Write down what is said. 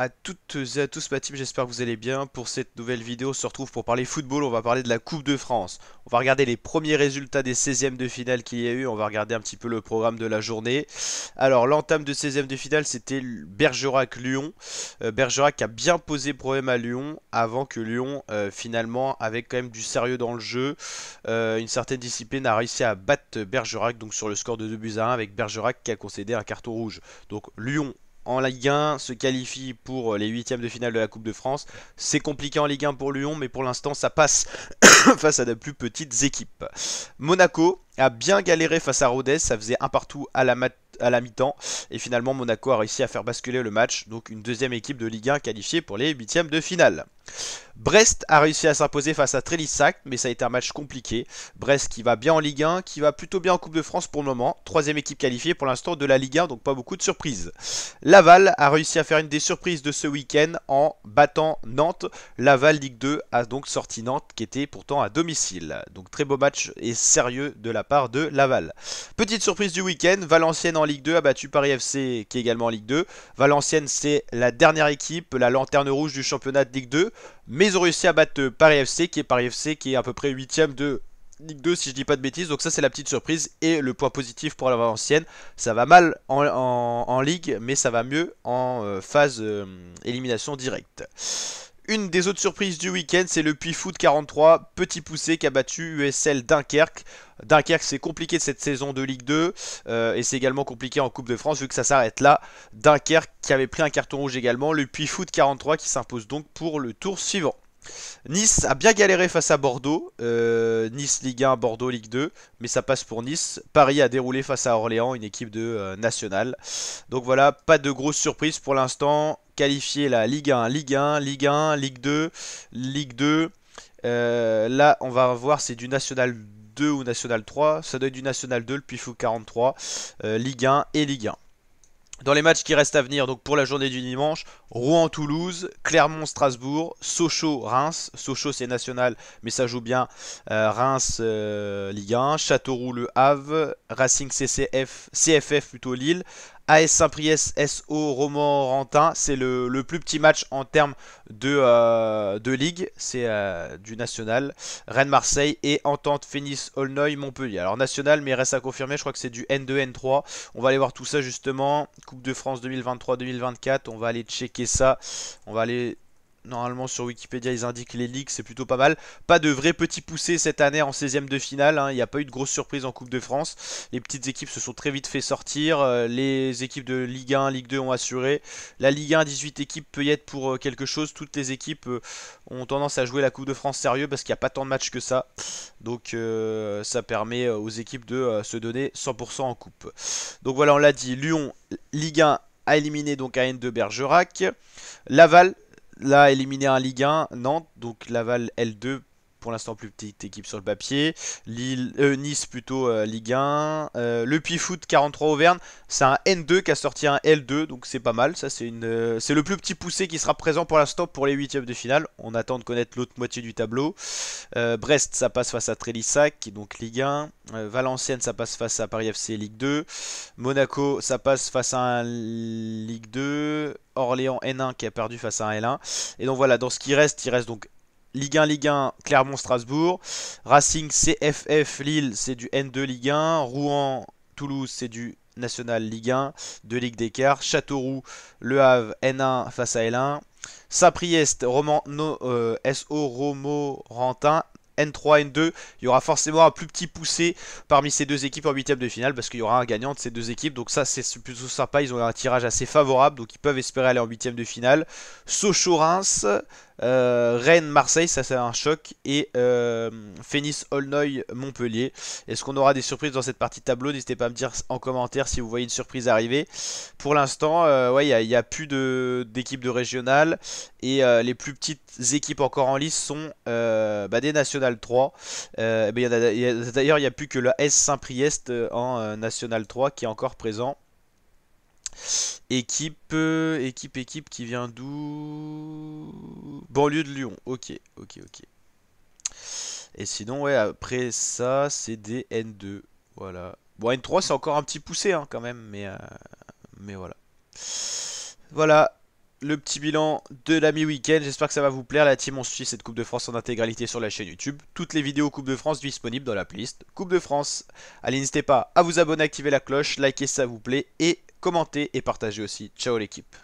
à toutes et à tous ma team, j'espère que vous allez bien. Pour cette nouvelle vidéo, on se retrouve pour parler football, on va parler de la Coupe de France. On va regarder les premiers résultats des 16e de finale qu'il y a eu, on va regarder un petit peu le programme de la journée. Alors l'entame de 16e de finale, c'était Bergerac-Lyon. Bergerac a bien posé problème à Lyon, avant que Lyon, finalement, avec quand même du sérieux dans le jeu, une certaine discipline, a réussi à battre Bergerac, donc sur le score de 2 buts à 1, avec Bergerac qui a concédé un carton rouge. Donc Lyon en Ligue 1 se qualifie pour les huitièmes de finale de la Coupe de France. C'est compliqué en Ligue 1 pour Lyon, mais pour l'instant ça passe face à de plus petites équipes. Monaco a bien galéré face à Rodez, ça faisait un partout à la mi-temps, et finalement Monaco a réussi à faire basculer le match, donc une deuxième équipe de Ligue 1 qualifiée pour les huitièmes de finale. Brest a réussi à s'imposer face à Trélissac, mais ça a été un match compliqué. Brest qui va bien en Ligue 1, qui va plutôt bien en Coupe de France pour le moment. Troisième équipe qualifiée pour l'instant de la Ligue 1, donc pas beaucoup de surprises. Laval a réussi à faire une des surprises de ce week-end en battant Nantes. Laval Ligue 2 a donc sorti Nantes, qui était pourtant à domicile. Donc très beau match et sérieux de la part de Laval. Petite surprise du week-end, Valenciennes en Ligue 2 a battu Paris FC, qui est également en Ligue 2. Valenciennes, c'est la dernière équipe, la lanterne rouge du championnat de Ligue 2. Mais ils ont réussi à battre Paris FC qui est à peu près 8ème de Ligue 2 si je dis pas de bêtises. Donc ça c'est la petite surprise et le point positif pour la Valenciennes. Ça va mal en Ligue mais ça va mieux en phase élimination directe. Une des autres surprises du week-end, c'est le Puy Foot 43, petit poussé qui a battu USL Dunkerque. Dunkerque, c'est compliqué de cette saison de Ligue 2 et c'est également compliqué en Coupe de France vu que ça s'arrête là. Dunkerque qui avait pris un carton rouge également, le Puy Foot 43 qui s'impose donc pour le tour suivant. Nice a bien galéré face à Bordeaux, Nice Ligue 1, Bordeaux Ligue 2, mais ça passe pour Nice. Paris a déroulé face à Orléans, une équipe de nationale. Donc voilà, pas de grosses surprises pour l'instant. Qualifié la Ligue 1, Ligue 1, Ligue 1, Ligue 2, Ligue 2. Là, on va voir c'est du National 2 ou National 3. Ça doit être du National 2, le Pifou 43, Ligue 1 et Ligue 1. Dans les matchs qui restent à venir, donc pour la journée du dimanche, Rouen-Toulouse, Clermont-Strasbourg, Sochaux-Reims. Sochaux c'est national, mais ça joue bien. Reims Ligue 1, Châteauroux-Le Havre, Racing CFF plutôt Lille, AS Saint-Priest SO Romorantin. C'est le plus petit match en termes de ligue, c'est du national. Rennes-Marseille et Entente Phoenix-Aulnoy-Montpellier. Alors national, mais reste à confirmer, je crois que c'est du N2, N3. On va aller voir tout ça justement. Coupe de France 2023-2024, on va aller checker ça. On va aller... Normalement sur Wikipédia ils indiquent les ligues, c'est plutôt pas mal. Pas de vrais petits poussés cette année en 16e de finale, hein. Il n'y a pas eu de grosse surprise en Coupe de France. Les petites équipes se sont très vite fait sortir. Les équipes de Ligue 1, Ligue 2 ont assuré. La Ligue 1, 18 équipes peut y être pour quelque chose. Toutes les équipes ont tendance à jouer la Coupe de France sérieux parce qu'il n'y a pas tant de matchs que ça. Donc ça permet aux équipes de se donner 100% en coupe. Donc voilà, on l'a dit, Lyon, Ligue 1 a éliminé donc AN2 Bergerac. Laval là éliminé en Ligue 1, Nantes, donc Laval L2, pour l'instant plus petite équipe sur le papier. Nice plutôt Ligue 1. Le Puy Foot 43 Auvergne, c'est un N2 qui a sorti un L2, donc c'est pas mal. Ça c'est le plus petit poussé qui sera présent pour l'instant pour les huitièmes de finale. On attend de connaître l'autre moitié du tableau. Brest ça passe face à Trélissac, qui est donc Ligue 1. Valenciennes ça passe face à Paris FC Ligue 2. Monaco ça passe face à un Ligue 2. Orléans N1 qui a perdu face à un L1. Et donc voilà, dans ce qui reste, il reste donc Ligue 1, Clermont-Strasbourg. Racing CFF Lille, c'est du N2 Ligue 1. Rouen, Toulouse, c'est du National Ligue 1, de Ligue d'écart. Châteauroux, Le Havre, N1 face à L1. Saint-Priest, SO Romorantin, N3, N2, il y aura forcément un plus petit poussé parmi ces deux équipes en huitième de finale parce qu'il y aura un gagnant de ces deux équipes. Donc ça c'est plutôt sympa, ils ont un tirage assez favorable, donc ils peuvent espérer aller en huitième de finale. Sochaux-Reims, Rennes-Marseille, ça c'est un choc. Et Phoenix-Aulnoy-Montpellier. Est-ce qu'on aura des surprises dans cette partie de tableau? N'hésitez pas à me dire en commentaire si vous voyez une surprise arriver. Pour l'instant, ouais, il n'y a plus d'équipes de régionales. Et les plus petites équipes encore en lice sont des National 3. D'ailleurs, il n'y a plus que la S Saint-Priest en National 3 qui est encore présent. Équipe qui vient d'où? Banlieue de Lyon. Ok, ok, ok. Et sinon, ouais, après ça, c'est des N2. Voilà. Bon, N3, c'est encore un petit poussé, hein, quand même, mais voilà. Voilà. le petit bilan de la mi-week-end. J'espère que ça va vous plaire. La team, on suit cette Coupe de France en intégralité sur la chaîne YouTube. Toutes les vidéos Coupe de France disponibles dans la playlist Coupe de France. Allez, n'hésitez pas à vous abonner, activer la cloche, liker si ça vous plaît et commenter et partager aussi. Ciao l'équipe.